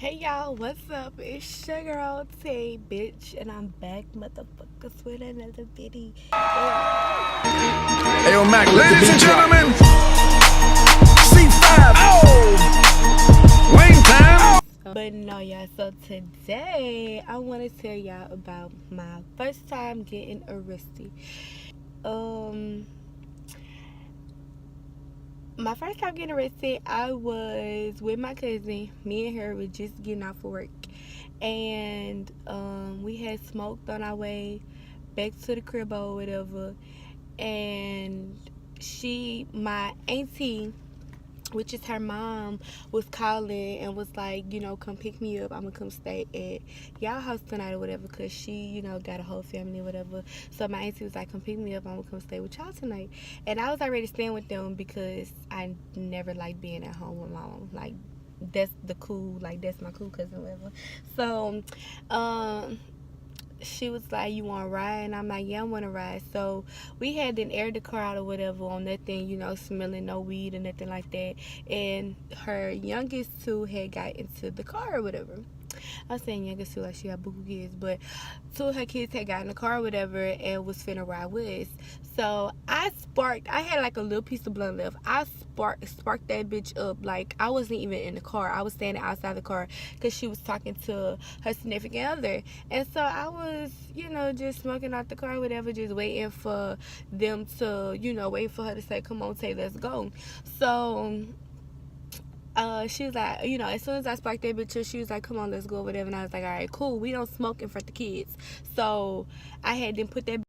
Hey y'all, what's up? It's your girl Tay, bitch, and I'm back, motherfuckers, with another video. Hey, yo, Mac, ladies and gentlemen, C5, Wayne Town. But no, y'all, so today I want to tell y'all about my first time getting arrested. My first time getting arrested, I was with my cousin. Me and her were just getting off of work, and we had smoked on our way back to the crib or whatever. And my auntie, which is her mom, was calling and was like, come pick me up. I'm gonna come stay at y'all house tonight or whatever, because she, got a whole family or whatever. So my auntie was like, come pick me up. I'm gonna come stay with y'all tonight. And I was already staying with them because I never liked being at home alone. Like, that's that's my cool cousin or whatever. So, she was like, you want to ride? And I'm like, yeah, I want to ride. So we had then aired the car out or whatever on nothing, smelling no weed or nothing like that. And her youngest two had got into the car or whatever. I was saying youngest two like she got buku kids, but two of her kids had got in the car or whatever and was finna ride with us. So I had like a little piece of blunt left. I sparked that bitch up. Like, I wasn't even in the car. I was standing outside the car because she was talking to her significant other. And so I was, just smoking out the car, whatever, just waiting for them to, waiting for her to say, come on, Tay, let's go. So she was like, as soon as I sparked that bitch up, she was like, come on, let's go, whatever. And I was like, all right, cool. We don't smoke in front of the kids. So I had them put the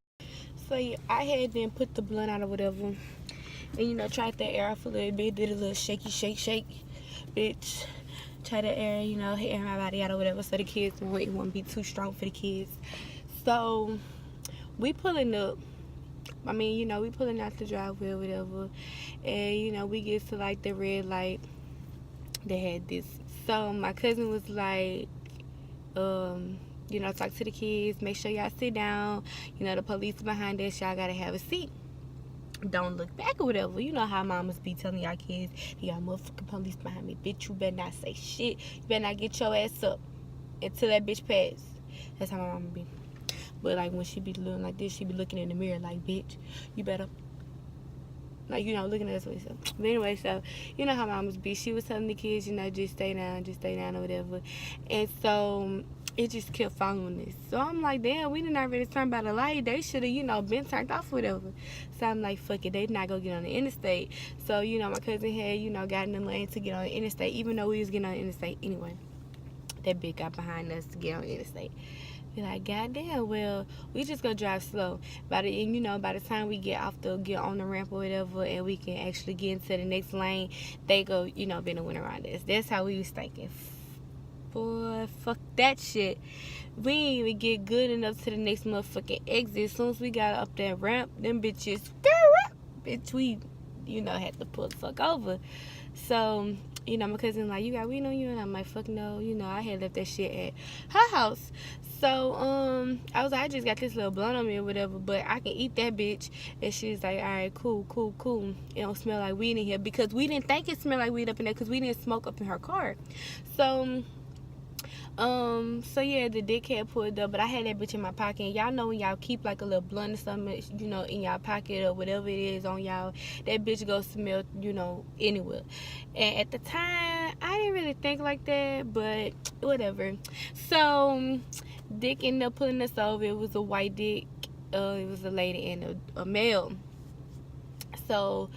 blunt out or whatever. And, tried that air off a little bit. Did a little shaky shake, bitch. Try to air my body out or whatever, so the kids won't be too strong for the kids. So we pulling up. We pulling out the driveway or whatever. And, we get to like the red light. They had this. So my cousin was like, talk to the kids, make sure y'all sit down. The police behind us, y'all gotta have a seat. Don't look back or whatever. You know how mamas be telling y'all kids, y'all motherfucking police behind me. Bitch, you better not say shit. You better not get your ass up until that bitch pass. That's how my mama be. But like when she be looking like this, she be looking in the mirror like, bitch, you better, like, looking at us with stuff. But anyway, so you know how mamas be. She was telling the kids, just stay down or whatever. And so it just kept following us. So I'm like, damn, we didn't already turn by the light. They should have, been turned off or whatever. So I'm like, fuck it, they not gonna get on the interstate. So, my cousin had, got in the lane to get on the interstate, even though we was getting on the interstate anyway. That bitch got behind us to get on the interstate. Be like, goddamn, well, we just gonna drive slow. By the time we get on the ramp or whatever, and we can actually get into the next lane, they go, been a win around us. That's how we was thinking. Boy, fuck that shit. We ain't even get good enough to the next motherfucking exit. As soon as we got up that ramp, them bitches, bitch, we, had to pull the fuck over. So, my cousin like, you got weed on you? And I'm like, fuck no. I had left that shit at her house. So, I was like, I just got this little blunt on me or whatever, but I can eat that bitch. And she was like, all right, cool. It don't smell like weed in here, because we didn't think it smelled like weed up in there because we didn't smoke up in her car. So yeah, the dickhead pulled up, but I had that bitch in my pocket. And y'all know when y'all keep like a little blunt or something, in y'all pocket or whatever it is on y'all, that bitch goes smell, anywhere. And at the time, I didn't really think like that, but whatever. So Dick ended up pulling us over. It was a white Dick. It was a lady and a male. So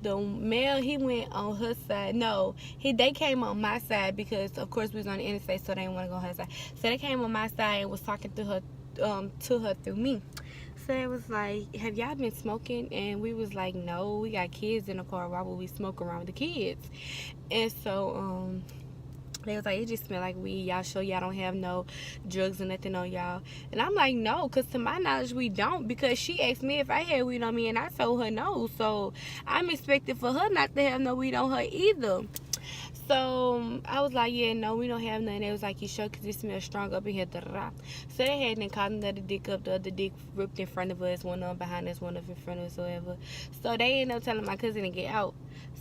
the male, he went on her side. No, they came on my side because of course we was on the interstate, so they didn't want to go on her side. So they came on my side and was talking to her through me. So it was like, have y'all been smoking? And we was like, no, we got kids in the car. Why would we smoke around with the kids? And so they was like, it just smell like weed. Y'all sure y'all don't have no drugs or nothing on y'all? And I'm like, no, because to my knowledge, we don't. Because she asked me if I had weed on me, and I told her no. So I'm expecting for her not to have no weed on her either. So I was like, yeah, no, we don't have none. They was like, you sure? Because it smells strong up in here. Da-da-da. So they had then called another dick up. The other dick ripped in front of us, one of them behind us, one of them in front of us, whatever. So they ended up telling my cousin to get out.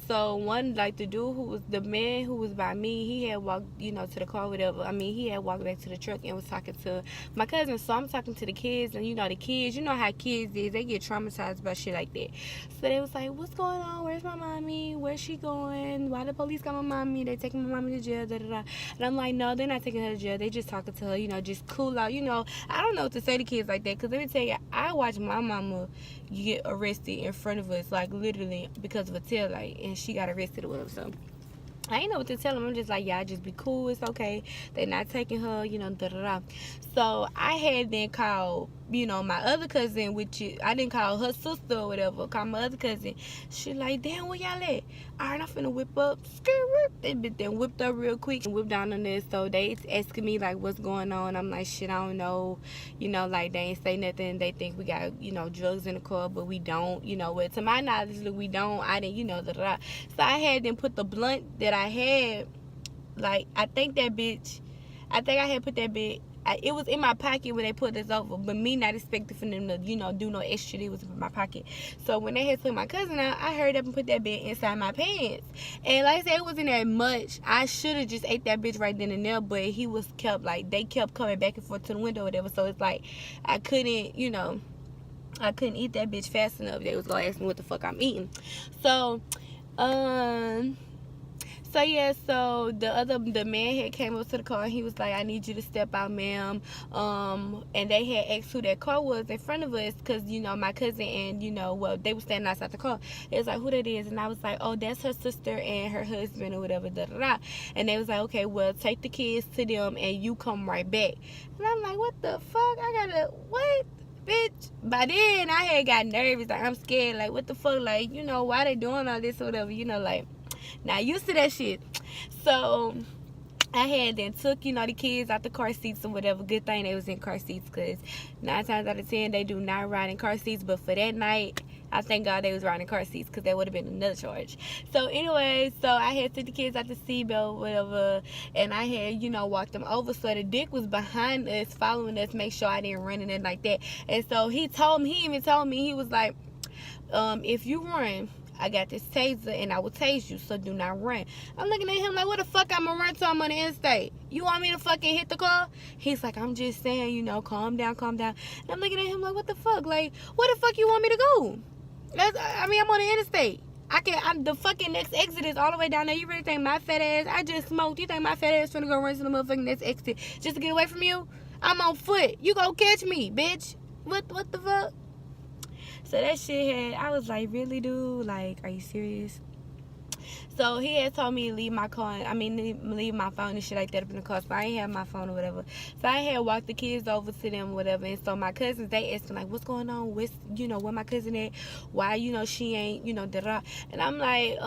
So one, like the dude who was the man who was by me, he had walked, you know, to the car, whatever. I mean, he had walked back to the truck and was talking to my cousin. So I'm talking to the kids, and you know, the kids, you know how kids is, they get traumatized by shit like that. So they was like, what's going on? Where's my mommy? Where's she going? Why the police got my mommy? They taking my mommy to jail, da da da. And I'm like, no, they're not taking her to jail. They just talking to her, you know, just cool out. You know, I don't know what to say to kids like that, because let me tell you, I watched my mama get arrested in front of us, like literally because of a tail light, and she got arrested or whatever. So I ain't know what to tell them. I'm just like, y'all just be cool. It's okay. They're not taking her, you know, da-da-da. So I had then called, you know, my other cousin, which I didn't call her sister or whatever. Call my other cousin. She like, damn, where y'all at? All right, I'm finna whip up. They then whipped up real quick and whipped down on this. So they asking me, like, what's going on? I'm like, shit, I don't know. You know, like, they ain't say nothing. They think we got, you know, drugs in the car, but we don't. You know, well, to my knowledge, look, we don't. I didn't, you know, da-da-da. So I had them put the blunt that I had, like, I think I had put that bit, it was in my pocket when they put this over, but me not expecting for them to, you know, do no extra. It was in my pocket. So when they had took my cousin out, I hurried up and put that bit inside my pants. And like I said, it wasn't that much. I should have just ate that bitch right then and there, but he was kept, like, they kept coming back and forth to the window or whatever. So it's like, I couldn't, you know, I couldn't eat that bitch fast enough. They was gonna ask me what the fuck I'm eating. So, So yeah, so the man had came up to the car and he was like, I need you to step out, ma'am. And they had asked who that car was in front of us, because, you know, my cousin and, you know, well, they were standing outside the car. It was like, who that is? And I was like, oh, that's her sister and her husband or whatever, da da da. And they was like, okay, well, take the kids to them and you come right back. And I'm like, what the fuck? I gotta, what? Bitch. By then I had got nervous, like, I'm scared, like, what the fuck, like, you know, why they doing all this or whatever, you know, like, not used to that shit. So I had then took, you know, the kids out the car seats or whatever. Good thing they was in car seats, because 9 times out of 10 they do not ride in car seats. But for that night, I thank God they was riding car seats, because that would have been another charge. So anyway, so I had took the kids out the seatbelt, whatever, and I had, you know, walked them over. So the dick was behind us, following us, make sure I didn't run in it like that. And so he even told me, he was like, if you run, I got this taser and I will tase you, so do not run. I'm looking at him like, what the fuck I'm gonna run to? I'm on the interstate. You want me to fucking hit the car? He's like, I'm just saying, you know, calm down, calm down. And I'm looking at him like, what the fuck? Like, where the fuck you want me to go? I'm on the interstate. The fucking next exit is all the way down there. You really think my fat ass, I just smoked, you think my fat ass finna go run to the motherfucking next exit just to get away from you? I'm on foot. You go catch me, bitch. What the fuck? So that shit I was like, really, dude? Like, are you serious? So he had told me to leave my car, leave my phone and shit like that up in the car. So I ain't have my phone or whatever. So I had walked the kids over to them, whatever. And so my cousins, they asking like, what's going on? You know, where my cousin at? Why, you know, she ain't, you know, da-da. And I'm like,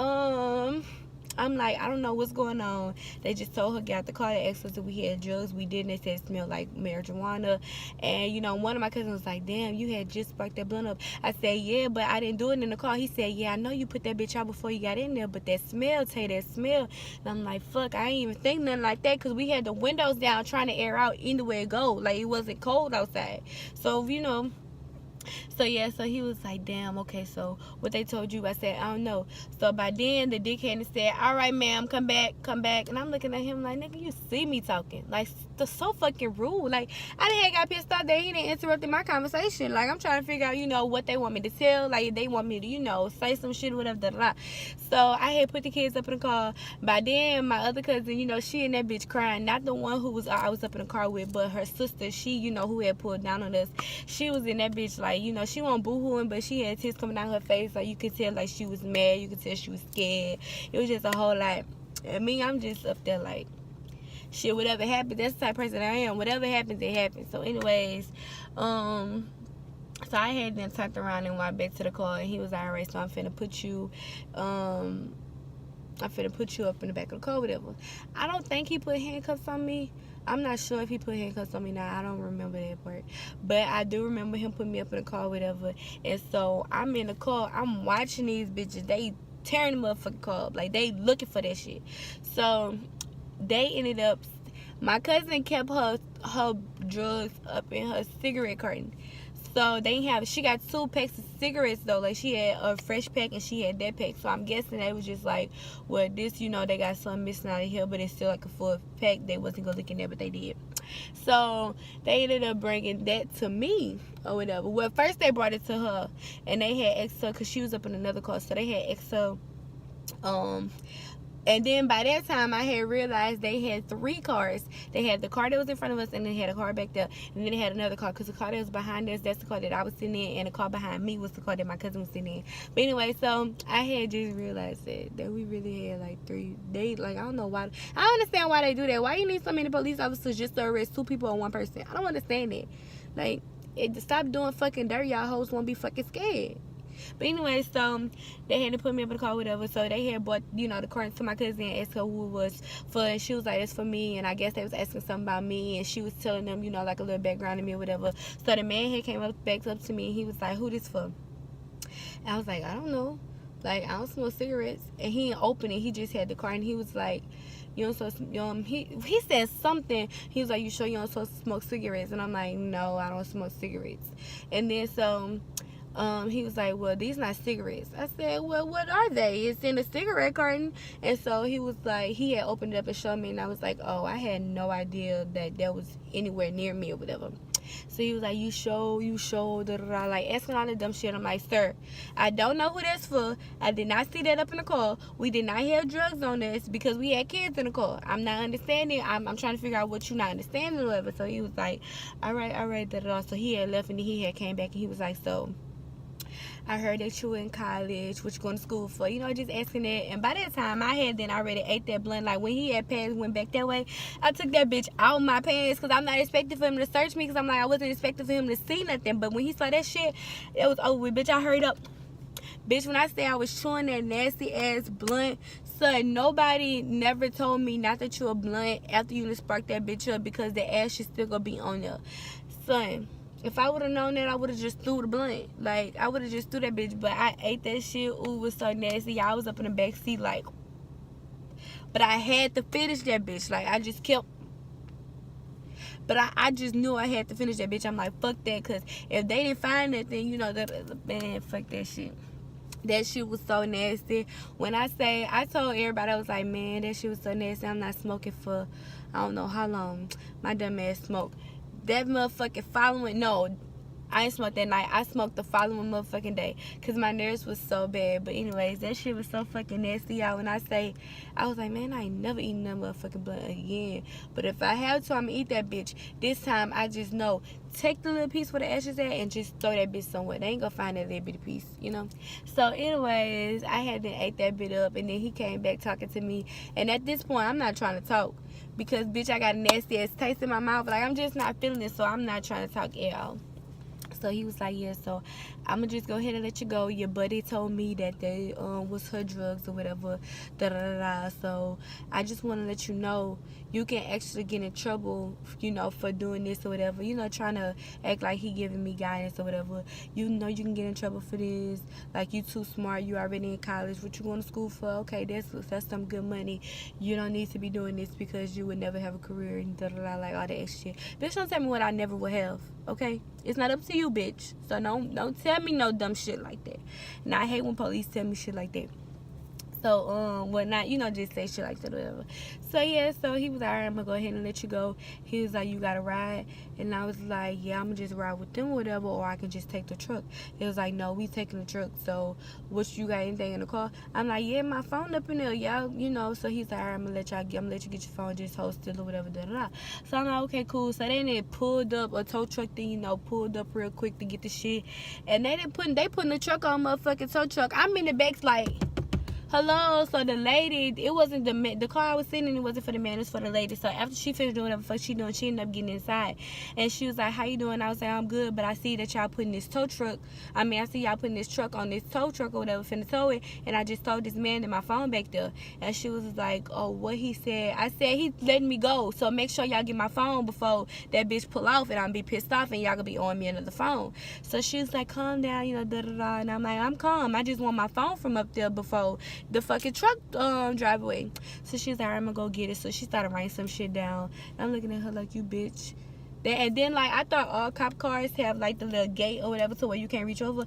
I don't know what's going on. They just told her, get out the car. They asked us if we had drugs. We didn't. They said it smelled like marijuana. And, you know, one of my cousins was like, damn, you had just sparked that blunt up. I said, yeah, but I didn't do it in the car. He said, yeah, I know you put that bitch out before you got in there, but that smell, that smell. And I'm like, fuck, I ain't even think nothing like that, because we had the windows down trying to air out either way it go. Like, it wasn't cold outside. So, you know. So yeah, so he was like, damn, okay, so what they told you? I said, I don't know. So by then the dickhead said, all right, ma'am, come back. And I'm looking at him like, nigga, you see me talking, like, that's so fucking rude. Like, I done got pissed off that he didn't interrupt my conversation. Like, I'm trying to figure out, you know, what they want me to tell. Like, they want me to, you know, say some shit, whatever, da, da, da. So I had put the kids up in the car. By then my other cousin, you know, she and that bitch crying, not the one who was I was up in the car with, but her sister, she, you know, who had pulled down on us. She was in that bitch, like, you know, she wasn't boo-hooing, but she had tears coming down her face. Like, you could tell, like, she was mad. You could tell she was scared. It was just a whole lot. And me, I'm just up there like, shit, whatever happens, that's the type of person I am. Whatever happens, it happens. So anyways, so I had then turned around and went back to the car, and he was all right, so I'm finna put you up in the back of the car, whatever. I don't think he put handcuffs on me. I'm not sure if he put handcuffs on me now. I don't remember that part. But I do remember him putting me up in the car, whatever. And so I'm in the car. I'm watching these bitches. They tearing the motherfucking car up. Like, they looking for that shit. So they ended up, my cousin kept her drugs up in her cigarette carton. So she got 2 packs of cigarettes though. Like, she had a fresh pack and she had that pack. So I'm guessing they was just like, well, this, you know, they got something missing out of here, but it's still like a full pack. They wasn't gonna look in there, but they did. So they ended up bringing that to me or whatever. Well, first they brought it to her, and they had extra because she was up in another car. So they had extra. And then by that time, I had realized they had 3 cars. They had the car that was in front of us, and they had a car back there. And then they had another car, because the car that was behind us, that's the car that I was sitting in, and the car behind me was the car that my cousin was sitting in. But anyway, so I had just realized that we really had like 3. I don't know why. I don't understand why they do that. Why you need so many police officers just to arrest 2 people or 1 person? I don't understand it. Like, stop doing fucking dirt. Y'all hoes won't be fucking scared. But anyway, so they had to put me up in the car, whatever. So they had bought, you know, the car to my cousin and asked her who it was for. And she was like, it's for me. And I guess they was asking something about me. And she was telling them, you know, like a little background of me or whatever. So the man had came back up to me. And he was like, who this for? And I was like, I don't know. Like, I don't smoke cigarettes. And he didn't open it. He just had the car. And he was like, he said something. He was like, you sure you don't smoke cigarettes? And I'm like, no, I don't smoke cigarettes. And then so he was like, well, these not cigarettes. I said, well, what are they? It's in a cigarette carton. And so he was like, he had opened it up and showed me, and I was like, oh, I had no idea that was anywhere near me or whatever. So he was like, you show, da da da, like asking all the dumb shit. I'm like, sir, I don't know who that's for. I did not see that up in the car. We did not have drugs on us because we had kids in the car. I'm not understanding. I'm trying to figure out what you not understanding or whatever. So he was like, all right, da da da. So he had left, and then he had came back, and he was like, so I heard that you were in college, what you going to school for, you know, just asking that. And by that time, I had then already ate that blunt. Like, when he had passed, went back that way, I took that bitch out my pants, because I'm not expecting for him to search me, because I'm like, I wasn't expecting for him to see nothing. But when he saw that shit, it was over with. Bitch, I hurried up. Bitch, when I say I was chewing that nasty ass blunt, son, nobody never told me not to chew a blunt after you spark that bitch up, because the ash is still gonna be on there. Son, if I would have known that, I would have just threw the blunt. Like, I would have just threw that bitch. But I ate that shit. Ooh, it was so nasty. I was up in the back seat, like. But I had to finish that bitch. Like, I just kept. But I just knew I had to finish that bitch. I'm like, fuck that. Because if they didn't find that, then, you know, man, fuck that shit. That shit was so nasty. When I told everybody, I was like, man, that shit was so nasty. I'm not smoking for, I don't know how long. My dumb ass smoked. That motherfucking following, no, I ain't smoked that night. I smoked the following motherfucking day, because my nerves was so bad. But anyways, that shit was so fucking nasty, y'all. When I was like, man, I ain't never eating that motherfucking blunt again. But if I have to, I'm gonna eat that bitch. This time, I just know, take the little piece where the ashes at and just throw that bitch somewhere. They ain't gonna find that little bitty piece, you know. So anyways, I had to ate that bit up, and then he came back talking to me. And at this point, I'm not trying to talk, because bitch, I got a nasty ass taste in my mouth. Like, I'm just not feeling it, so I'm not trying to talk at all. So he was like, yeah, so I'm going to just go ahead and let you go. Your buddy told me that they was her drugs or whatever. Da, da, da, da. So I just want to let you know, you can actually get in trouble, you know, for doing this or whatever. You know, trying to act like he giving me guidance or whatever. You know you can get in trouble for this. Like, you too smart. You already in college. What you going to school for? Okay, that's some good money. You don't need to be doing this because you would never have a career and da, da, da, like all that extra shit. Bitch, don't tell me what I never would have. Okay? It's not up to you, bitch. So don't tell me no dumb shit like that. And I hate when police tell me shit like that. So, whatnot, you know, just say shit like that or whatever. So, yeah, so he was like, all right, I'm going to go ahead and let you go. He was like, you got to ride? And I was like, yeah, I'm going to just ride with them or whatever, or I can just take the truck. He was like, no, we taking the truck. So, what, you got anything in the car? I'm like, yeah, my phone up in there, y'all, you know. So, he's like, all right, I'm going to let you get your phone, just hold still or whatever, da, da, da. So, I'm like, okay, cool. So, they pulled up a tow truck thing, you know, pulled up real quick to get the shit. And they putting the truck on motherfucking tow truck. I'm in the back like, hello. So the lady, it wasn't the car I was sitting in, it wasn't for the man, it was for the lady. So after she finished doing whatever the fuck she doing, she ended up getting inside, and she was like, how you doing? I was like, I'm good, but I see that y'all putting this tow truck, I see y'all putting this truck on this tow truck or whatever, finna tow it, and I just told this man that my phone back there. And she was like, oh, what he said? I said, he letting me go, so make sure y'all get my phone before that bitch pull off and I'm be pissed off and y'all gonna be on me another phone. So she was like, calm down, you know, da da da. And I'm like, I'm calm, I just want my phone from up there before the fucking truck driveway. So she's like, I'm gonna go get it. So she started writing some shit down. And I'm looking at her like, you bitch. And then, like, I thought all cop cars have, like, the little gate or whatever to where you can't reach over.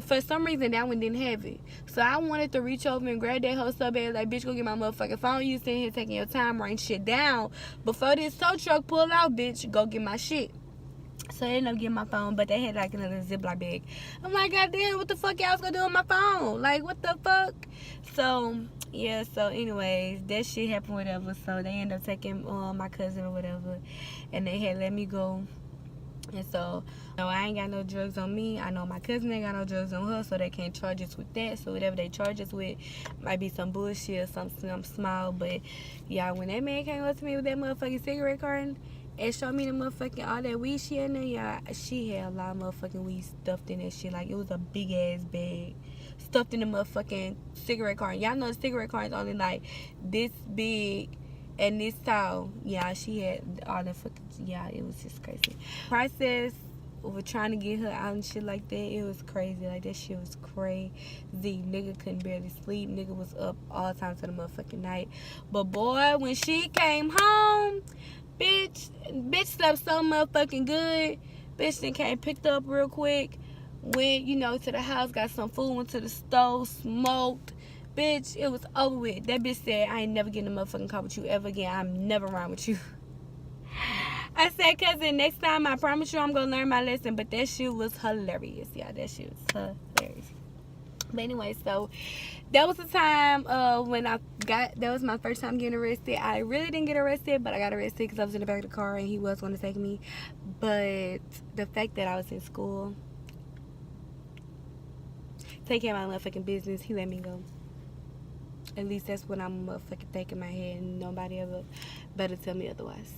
For some reason, that one didn't have it. So I wanted to reach over and grab that whole so bad. Like, bitch, go get my motherfucking phone. You sitting here taking your time writing shit down. Before this tow truck pull out, bitch, go get my shit. So I ended up getting my phone, but they had, like, another Ziploc bag. I'm like, goddamn, what the fuck y'all was gonna do with my phone? Like, what the fuck? So, yeah, so anyways, that shit happened, whatever. So they ended up taking my cousin or whatever, and they had let me go. And so, no, I ain't got no drugs on me. I know my cousin ain't got no drugs on her, so they can't charge us with that. So whatever they charge us with might be some bullshit or something small. But, yeah, when that man came up to me with that motherfucking cigarette carton and showed me the motherfucking all that weed she had in there, yeah, she had a lot of motherfucking weed stuffed in that shit. Like, it was a big ass bag stuffed in the motherfucking cigarette carton. Y'all know the cigarette carton's only like this big and this tall. Yeah, she had all that fucking, yeah, it was just crazy. Process over trying to get her out and shit like that, it was crazy. Like, that shit was crazy. Nigga couldn't barely sleep. Nigga was up all the time to the motherfucking night. But boy, when she came home, bitch slept so motherfucking good. Bitch then came picked up real quick. Went, you know, to the house, got some food, went to the stove, smoked. Bitch, it was over with. That bitch said, I ain't never getting a motherfucking car with you ever again. I'm never around with you. I said, cousin, next time I promise you I'm gonna learn my lesson. But that shit was hilarious. Yeah, that shit was hilarious. But anyway, so that was the time when that was my first time getting arrested. I really didn't get arrested, but I got arrested because I was in the back of the car and he was going to take me. But the fact that I was in school, take care of my motherfucking business, he let me go. At least that's what I'm motherfucking thinking in my head, and nobody ever better tell me otherwise.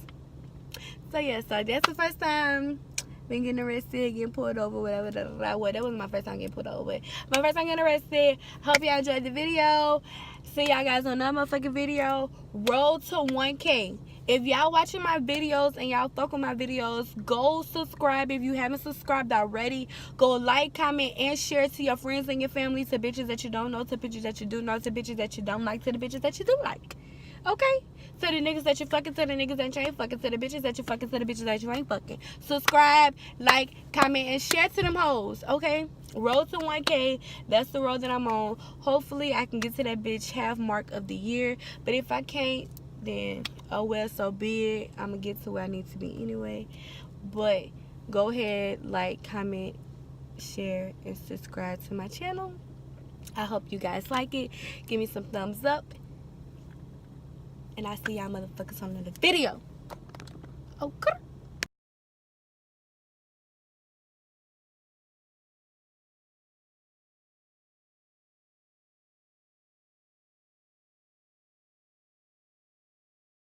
So yeah, so that's the first time been getting arrested, getting pulled over, whatever. That wasn't my first time getting pulled over, but my first time getting arrested. Hope y'all enjoyed the video. See y'all guys on another motherfucking video. Roll to 1K. If y'all watching my videos and y'all fuck with my videos, go subscribe if you haven't subscribed already. Go like, comment, and share to your friends and your family, to bitches that you don't know, to bitches that you do know, to bitches that you don't like, to the bitches that you do like. Okay? To the niggas that you fucking, to the niggas that you ain't fucking, to the bitches that you fucking, to the bitches that you ain't fucking. Subscribe, like, comment, and share to them hoes. Okay? Road to 1K. That's the road that I'm on. Hopefully, I can get to that bitch half mark of the year. But if I can't, then oh well, so be it. I'm gonna get to where I need to be anyway. But go ahead, like, comment, share, and subscribe to my channel. I hope you guys like it. Give me some thumbs up. And I'll see y'all motherfuckers on another video. Okay.